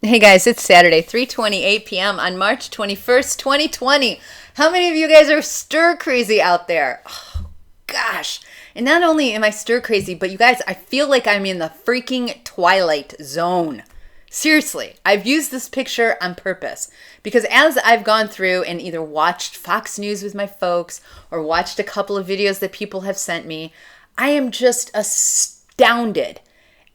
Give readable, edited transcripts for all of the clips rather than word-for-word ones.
Hey guys, it's Saturday, 3:28 p.m. on March 21st, 2020. How many of you guys are stir crazy out there? Oh, gosh. And not only am I stir crazy, but you guys, I feel like I'm in the freaking twilight zone. Seriously, I've used this picture on purpose because as I've gone through and either watched Fox News with my folks or watched a couple of videos that people have sent me, I am just astounded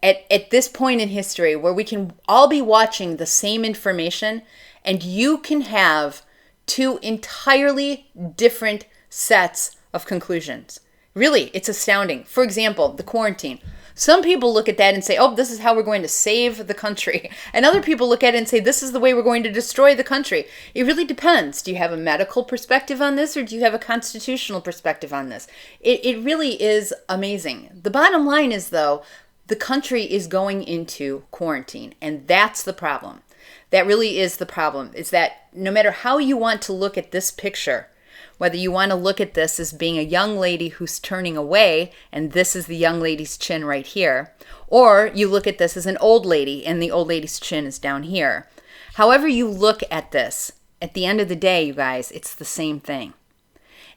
at this point in history where we can all be watching the same information and you can have two entirely different sets of conclusions. Really, it's astounding. For example, the quarantine. Some people look at that and say, oh, this is how we're going to save the country. And other people look at it and say, this is the way we're going to destroy the country. It really depends. Do you have a medical perspective on this or do you have a constitutional perspective on this? It really is amazing. The bottom line is, though, the country is going into quarantine, and that's the problem. That really is the problem, is that no matter how you want to look at this picture, whether you want to look at this as being a young lady who's turning away, and this is the young lady's chin right here, or you look at this as an old lady, and the old lady's chin is down here. However you look at this, at the end of the day, you guys, it's the same thing.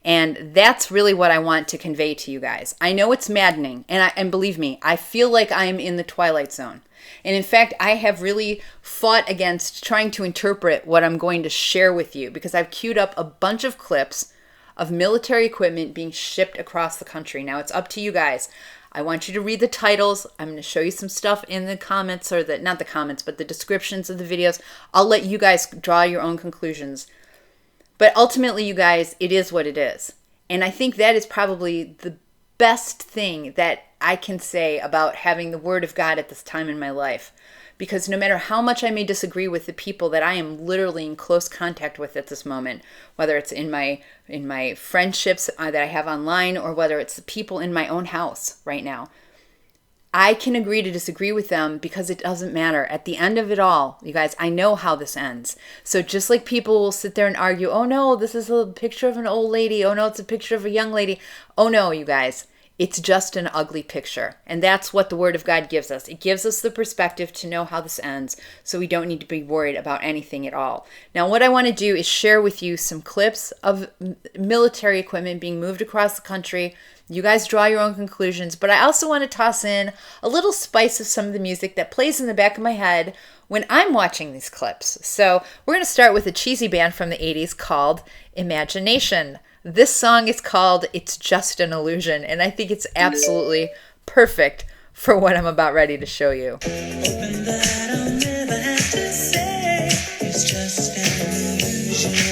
And that's really what I want to convey to you guys. I know it's maddening, and believe me, I feel like I'm in the twilight zone. And in fact, I have really fought against trying to interpret what I'm going to share with you because I've queued up a bunch of clips of military equipment being shipped across the country. Now, it's up to you guys. I want you to read the titles. I'm going to show you some stuff in the comments, or not the comments, but the descriptions of the videos. I'll let you guys draw your own conclusions. But ultimately, you guys, it is what it is. And I think that is probably the best thing that I can say about having the Word of God at this time in my life. Because no matter how much I may disagree with the people that I am literally in close contact with at this moment, whether it's in my friendships that I have online or whether it's the people in my own house right now, I can agree to disagree with them because it doesn't matter. At the end of it all, you guys, I know how this ends. So just like people will sit there and argue, oh no, this is a picture of an old lady. Oh no, it's a picture of a young lady. Oh no, you guys, it's just an ugly picture. And that's what the Word of God gives us. It gives us the perspective to know how this ends, so we don't need to be worried about anything at all. Now, what I want to do is share with you some clips of military equipment being moved across the country. You guys draw your own conclusions, but I also want to toss in a little spice of some of the music that plays in the back of my head when I'm watching these clips. So we're going to start with a cheesy band from the 80s called Imagination. This song is called It's Just an Illusion, and I think it's absolutely perfect for what I'm about ready to show you. Hoping that I'll never have to say it's just an illusion.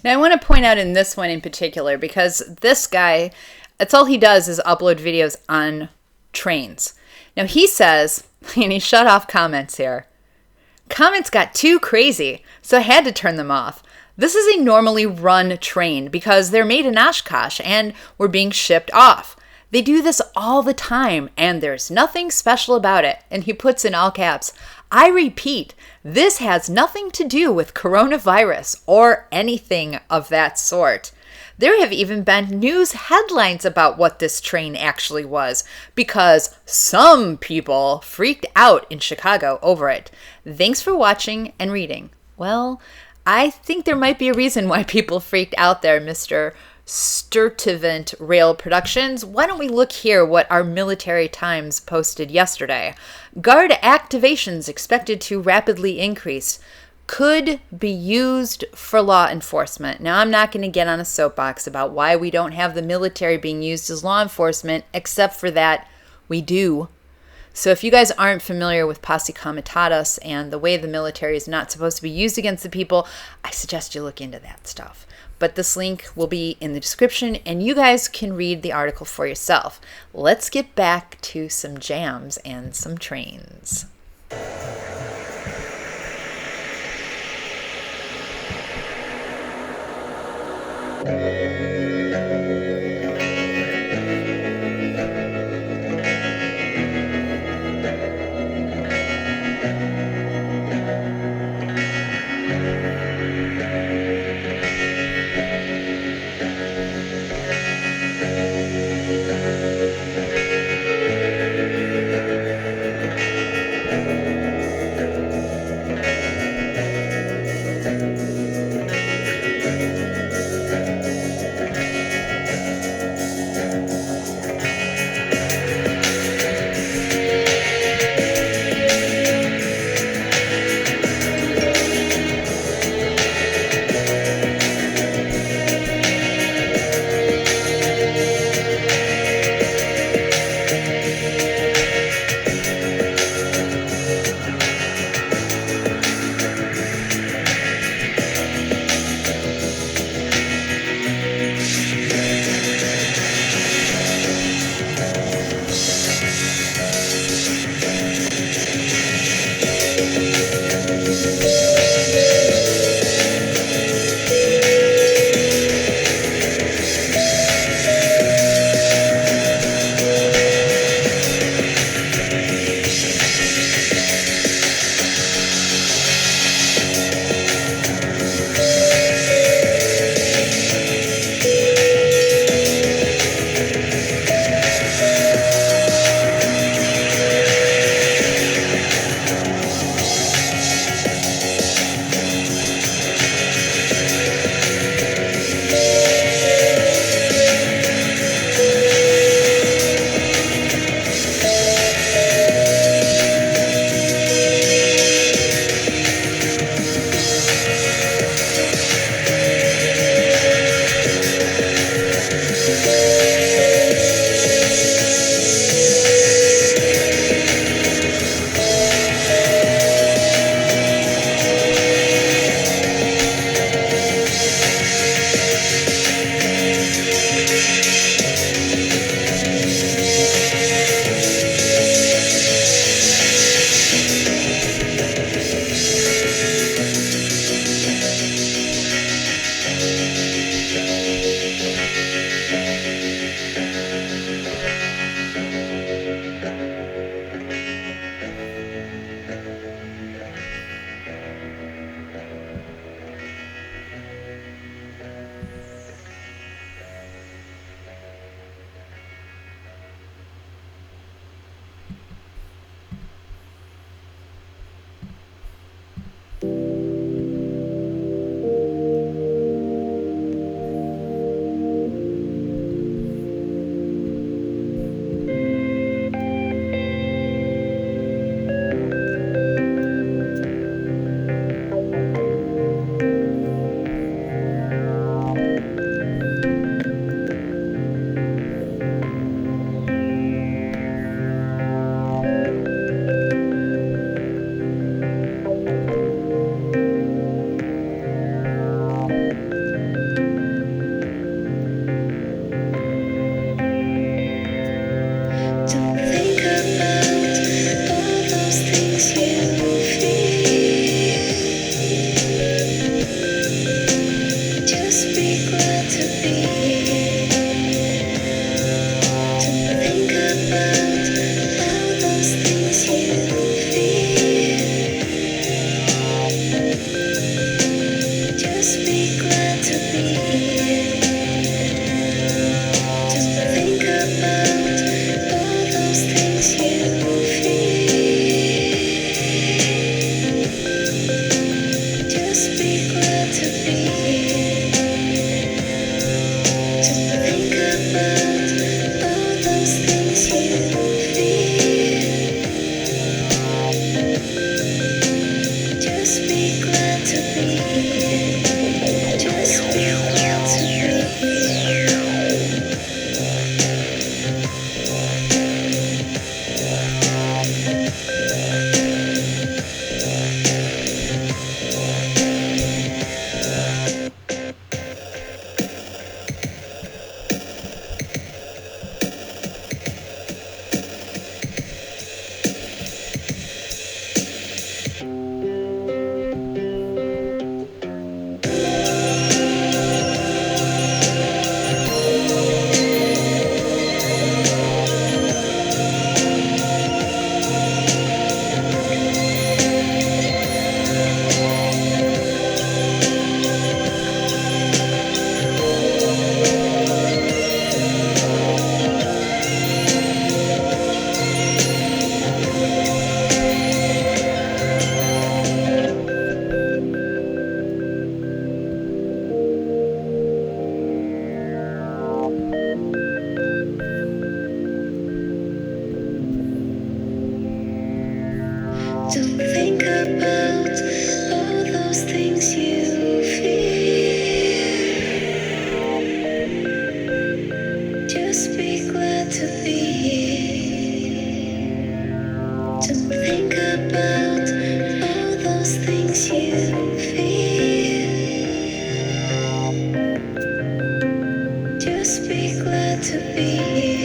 Now, I want to point out in this one in particular, because this guy, that's all he does is upload videos on trains. Now, he says, and he shut off comments here, comments got too crazy, so I had to turn them off. This is a normally run train because they're made in Oshkosh and were being shipped off. They do this all the time, and there's nothing special about it. And he puts in all caps, I repeat, this has nothing to do with coronavirus or anything of that sort. There have even been news headlines about what this train actually was because some people freaked out in Chicago over it. Thanks for watching and reading. Well, I think there might be a reason why people freaked out there, Mr. Sturtevant Rail Productions. Why don't we look here what our Military Times posted yesterday. Guard activations expected to rapidly increase. Could be used for law enforcement. Now, I'm not going to get on a soapbox about why we don't have the military being used as law enforcement, except for that we do. So if you guys aren't familiar with posse comitatus and the way the military is not supposed to be used against the people, I suggest you look into that stuff. but this link will be in the description and you guys can read the article for yourself. Let's get back to some jams and some trains. Just be glad to be here. Just be glad to to be here.